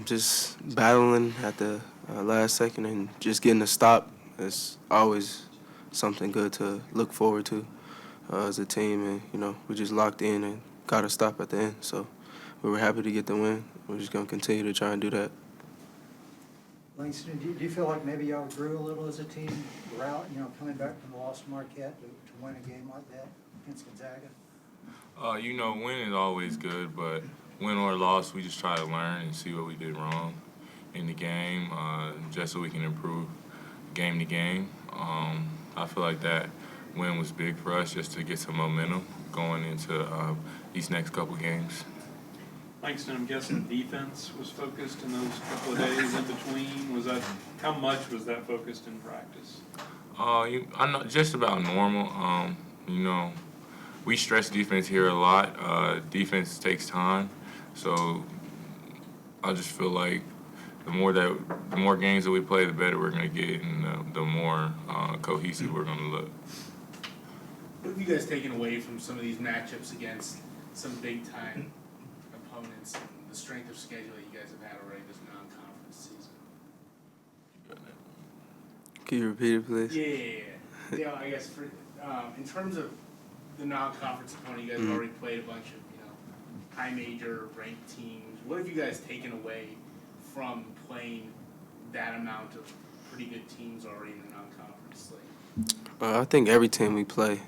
Just battling at the last second and just getting a stop is always something good to look forward to as a team. And, we just locked in and got a stop at the end. So we were happy to get the win. We're just going to continue to try and do that. Langston, do you feel like maybe y'all grew a little as a team, coming back from the loss to Marquette to win a game like that against Gonzaga? Winning is always good, but win or loss, we just try to learn and see what we did wrong in the game, just so we can improve game to game. I feel like that win was big for us just to get some momentum going into these next couple games. Langston, I'm guessing defense was focused in those couple of days in between. How much was that focused in practice? I know just about normal. We stress defense here a lot. Defense takes time, so I just feel like the more games that we play, the better we're gonna get, and the more cohesive we're gonna look. What have you guys taken away from some of these matchups against some big time opponents and the strength of schedule that you guys have had already this non-conference season? Can you repeat it, please? Yeah. I guess in terms of the non-conference opponent, you guys have already played a bunch of high major ranked teams. What have you guys taken away from playing that amount of pretty good teams already in the non-conference slate? I think every team we play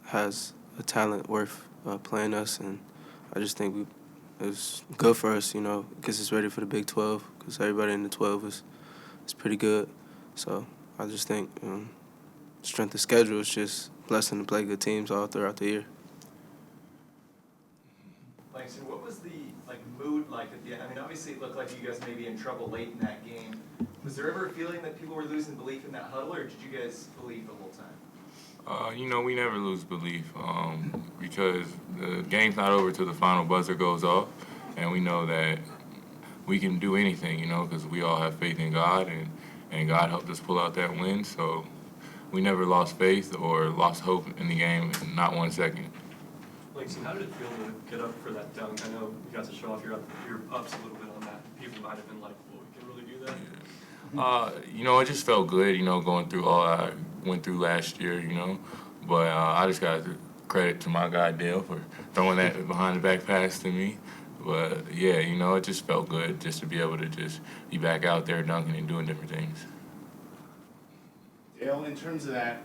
has a talent worth playing us, and I just think it's good for us, gets us ready for the Big 12, because everybody in the 12 is pretty good. So I just think strength of schedule is just a blessing to play good teams all throughout the year. Langston, what was the mood like at the end? I mean, obviously it looked like you guys may be in trouble late in that game. Was there ever a feeling that people were losing belief in that huddle, or did you guys believe the whole time? We never lose belief because the game's not over till the final buzzer goes off, and we know that we can do anything, because we all have faith in God, and God helped us pull out that win. So we never lost faith or lost hope in the game, not 1 second. Langston, how did it feel to get up for that dunk? I know you got to show off your ups a little bit on that. People might have been like, well, we can really do that. It just felt good, going through all I went through last year, But I just got to credit to my guy Dale for throwing that behind the back pass to me. But yeah, it just felt good just to be able to just be back out there dunking and doing different things. Dale, in terms of that,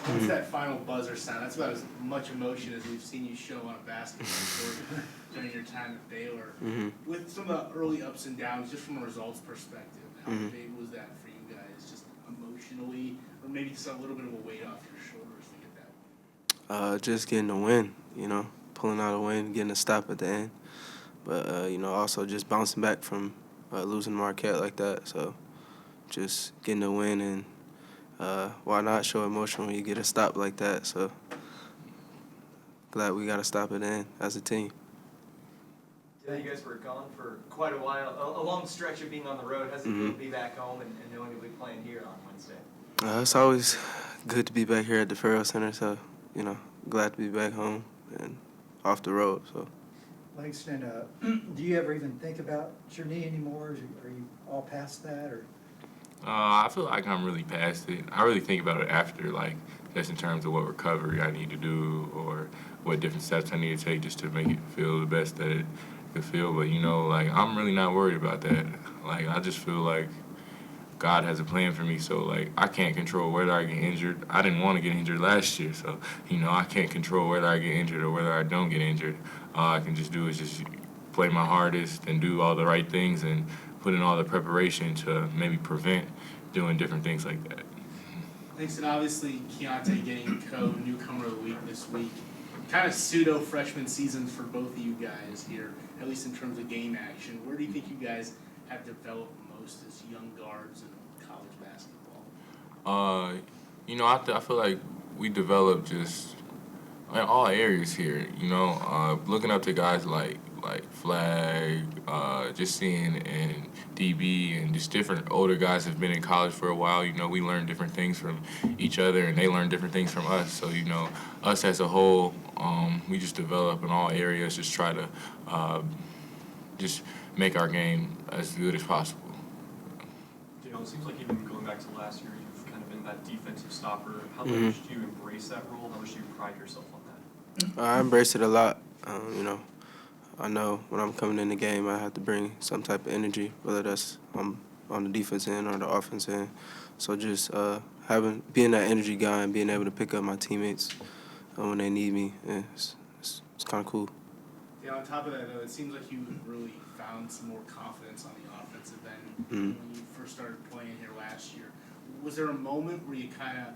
what's that final buzzer sound? That's about as much emotion as we've seen you show on a basketball court during your time at Baylor. With some of the early ups and downs, just from a results perspective, how big was that for you guys, just emotionally, or maybe just a little bit of a weight off your shoulders to get that win? Just getting a win, pulling out a win, getting a stop at the end. But, also just bouncing back from losing Marquette like that. So just getting a win, and why not show emotion when you get a stop like that? So glad we got a stop at the end as a team. Yeah, you guys were gone for quite a while, a long stretch of being on the road. How's it feel to be back home and knowing you'll be playing here on Wednesday? It's always good to be back here at the Farrell Center, so, glad to be back home and off the road. So. Langston, do you ever even think about your knee anymore? Are you all past that? Or? I feel like I'm really past it. I really think about it after, just in terms of what recovery I need to do or what different steps I need to take just to make it feel the best that it could feel. But, I'm really not worried about that. I just feel like God has a plan for me, so, I can't control whether I get injured. I didn't want to get injured last year, so, I can't control whether I get injured or whether I don't get injured. All I can just do is just play my hardest and do all the right things and put in all the preparation to maybe prevent doing different things like that. Thanks, and obviously Keontae getting co-newcomer of the week this week. Kind of pseudo freshman seasons for both of you guys here, at least in terms of game action. Where do you think you guys have developed most as young guards in college basketball? I feel like we developed just in all areas here. Looking up to guys like Flag, just seeing and DB and just different older guys have been in college for a while. We learn different things from each other, and they learn different things from us. So us as a whole, we just develop in all areas. Just try to just make our game as good as possible. You know, it seems like even going back to last year, you've kind of been that defensive stopper. How Mhm. much do you embrace that role? How much do you pride yourself on that? I embrace it a lot. You know, I know when I'm coming in the game, I have to bring some type of energy, whether that's on the defense end or the offense end. So just being that energy guy and being able to pick up my teammates when they need me, it's kind of cool. Yeah, on top of that, though, it seems like you really found some more confidence on the offensive end Mhm. when you first started playing here last year. Was there a moment where you kind of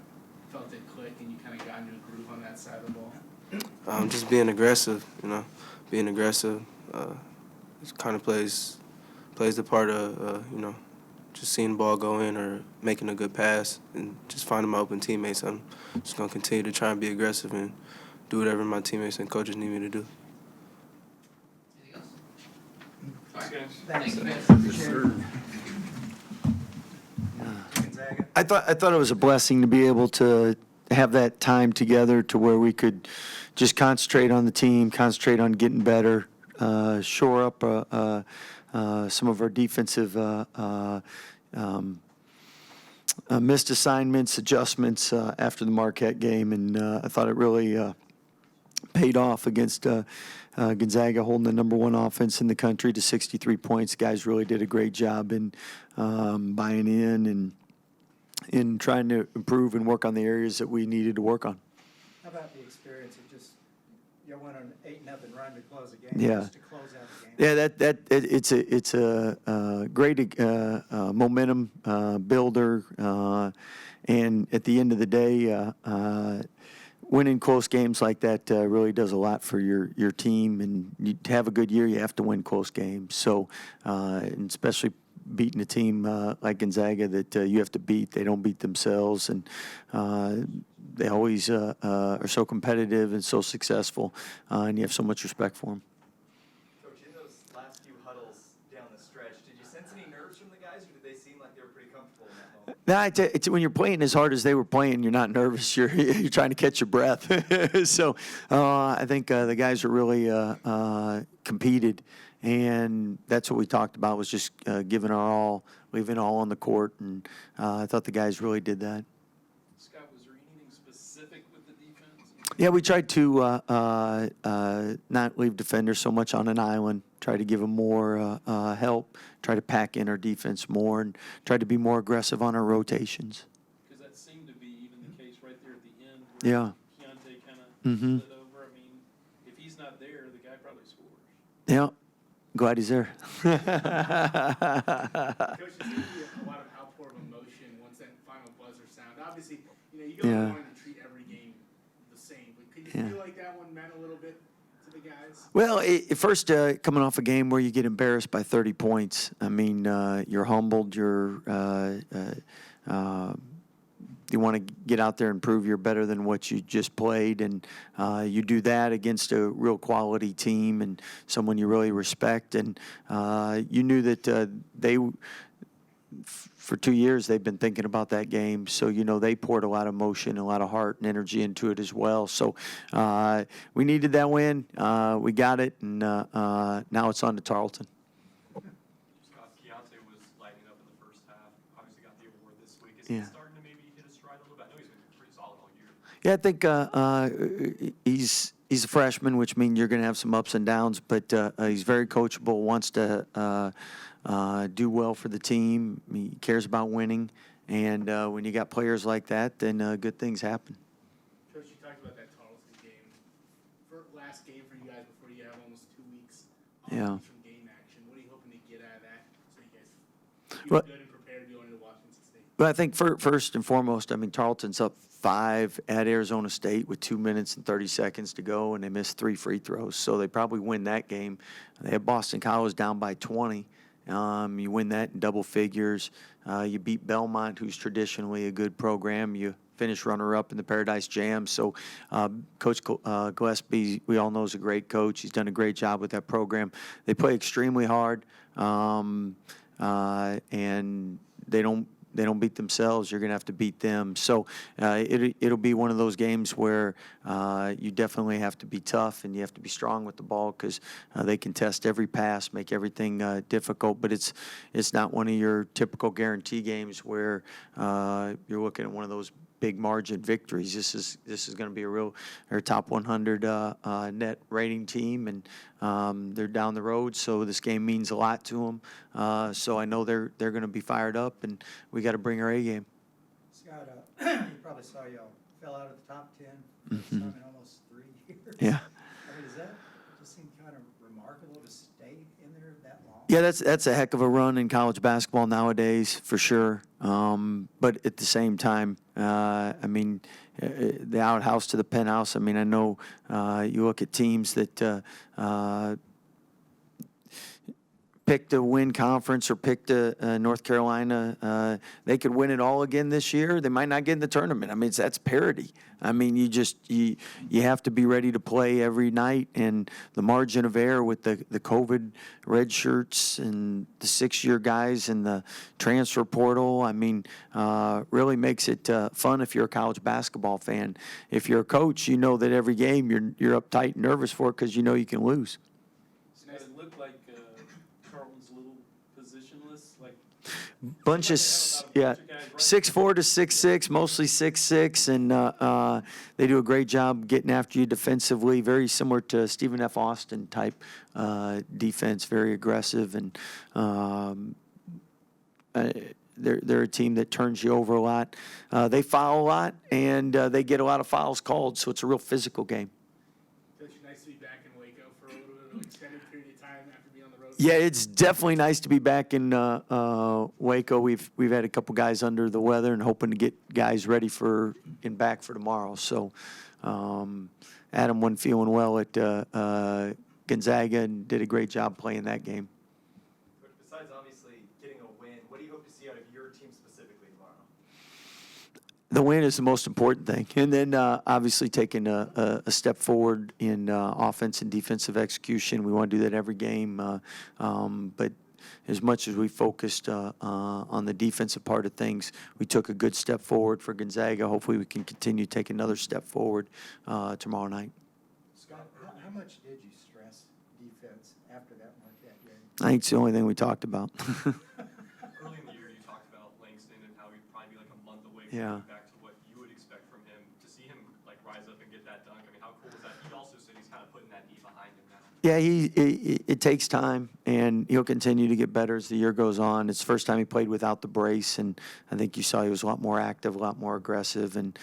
felt it click and you kind of got into a groove on that side of the ball? Just being aggressive, you know, being aggressive. It kind of plays the part of you know, just seeing the ball go in or making a good pass and just finding my open teammates. I'm just gonna continue to try and be aggressive and do whatever my teammates and coaches need me to do. Anything else? Thanks, guys. Thanks, Thank you, guys. man. Appreciate it. Gonzaga. I thought it was a blessing to be able to have that time together to where we could just concentrate on the team, concentrate on getting better, shore up some of our defensive missed assignments, adjustments after the Marquette game, and I thought it really paid off against Gonzaga, holding the #1 offense in the country to 63 points. Guys really did a great job in buying in trying to improve and work on the areas that we needed to work on. How about the experience of just, you went on an 8-0 run to close the game, Yeah. just to close out the game? Yeah, it's a great momentum builder, and at the end of the day, winning close games like that really does a lot for your team. And you have a good year, you have to win close games. So, and especially beating a team like Gonzaga that you have to beat. They don't beat themselves, and they always are so competitive and so successful, and you have so much respect for them. Coach, in those last few huddles down the stretch, did you sense any nerves from the guys, or did they seem like they were pretty comfortable in that moment? No, it's when you're playing as hard as they were playing, you're not nervous. You're trying to catch your breath. So I think the guys are really competed, and that's what we talked about, was just giving our all, leaving it all on the court, and I thought the guys really did that. Scott, was there anything specific with the defense? Yeah, we tried to not leave defenders so much on an island, try to give them more help, try to pack in our defense more, and try to be more aggressive on our rotations. Because that seemed to be even the case right there at the end. Yeah. Keontae kind of Mhm. slid over. I mean, if he's not there, the guy probably scores. Yeah, glad he's there. Coach, it seems to be a lot of outpour of emotion once that final buzzer sound. Obviously, you go Yeah. wanting to treat every game the same, but could you Yeah. feel like that one meant a little bit to the guys? Well, at first, coming off a game where you get embarrassed by 30 points, I mean, you're humbled, you want to get out there and prove you're better than what you just played, and you do that against a real quality team and someone you really respect, and you knew that for 2 years they've been thinking about that game, so they poured a lot of emotion, a lot of heart and energy into it as well. So we needed that win. We got it, and now it's on to Tarleton. Scott, Keontae was lighting up in the first half. Obviously got the award this week. Is Yeah. he starting to maybe hit a stride a little bit? I know he's been pretty solid all year. Yeah, I think he's a freshman, which means you're going to have some ups and downs, but he's very coachable, wants to do well for the team. He cares about winning, and when you got players like that, then good things happen. Coach, you talked about that Tarleton game. Last game for you guys before you have almost 2 weeks Yeah. from game action. What are you hoping to get out of that so you guys feel Well- good and prepared going into Washington State? But I think first and foremost, I mean, Tarleton's up 5 at Arizona State with 2 minutes and 30 seconds to go, and they missed 3 free throws, so they probably win that game. They have Boston College down by 20. You win that in double figures. You beat Belmont, who's traditionally a good program. You finish runner-up in the Paradise Jam. So Coach Gillespie, we all know, is a great coach. He's done a great job with that program. They play extremely hard, and they don't they don't beat themselves, you're going to have to beat them. So it'll be one of those games where you definitely have to be tough and you have to be strong with the ball because they can test every pass, make everything difficult. But it's not one of your typical guarantee games where you're looking at one of those big margin victories. This is going to be a top 100 net rating team, and they're down the road, so this game means a lot to them. So I know they're going to be fired up, and we got to bring our A game. Scott, you probably saw y'all fell out of the top 10 for the first time in almost 3 years. Yeah. I mean, does that just seem kind of remarkable to stay in there that long? Yeah, that's a heck of a run in college basketball nowadays, for sure. But at the same time, I mean, the outhouse to the penthouse. I mean, I know you look at teams that picked to win conference or picked North Carolina. They could win it all again this year. They might not get in the tournament. I mean, that's parity. I mean, you have to be ready to play every night, and the margin of error with the COVID red shirts and the 6-year guys and the transfer portal, I mean, really makes it fun if you're a college basketball fan. If you're a coach, you know that every game you're uptight and nervous for it because you know you can lose. Does it look like Carlton's a little positionless, like? Bunch of 6'4" to 6'6", mostly 6'6", and they do a great job getting after you defensively. Very similar to Stephen F. Austin type defense, very aggressive, and they're a team that turns you over a lot. They foul a lot, and they get a lot of fouls called, so it's a real physical game. Coach, nice to be back in Waco for a little bit of an extended period of time after being on the road. Yeah, it's definitely nice to be back in Waco. We've had a couple guys under the weather and hoping to get guys ready back for tomorrow. So Adam wasn't feeling well at Gonzaga and did a great job playing that game. Coach, besides obviously getting a win, what do you hope to see out of your team specifically tomorrow? The win is the most important thing. And then obviously taking a step forward in offense and defensive execution. We want to do that every game. But as much as we focused on the defensive part of things, we took a good step forward for Gonzaga. Hopefully we can continue to take another step forward tomorrow night. Scott, how much did you stress defense after that Marquette game? I think it's the only thing we talked about. Early in the year, you talked about Langston and how he'd probably be like a month away from Yeah. getting back to what you would expect from him. To see him like rise up and get that dunk, I mean, how cool is that? He also said he's kind of putting that knee behind him now. Yeah, it takes time, and he'll continue to get better as the year goes on. It's the first time he played without the brace, and I think you saw he was a lot more active, a lot more aggressive, and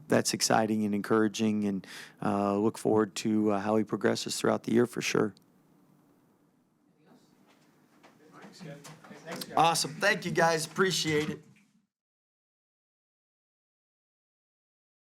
that's exciting and encouraging, and look forward to how he progresses throughout the year for sure. Thanks, Scott. Awesome. Thank you, guys. Appreciate it.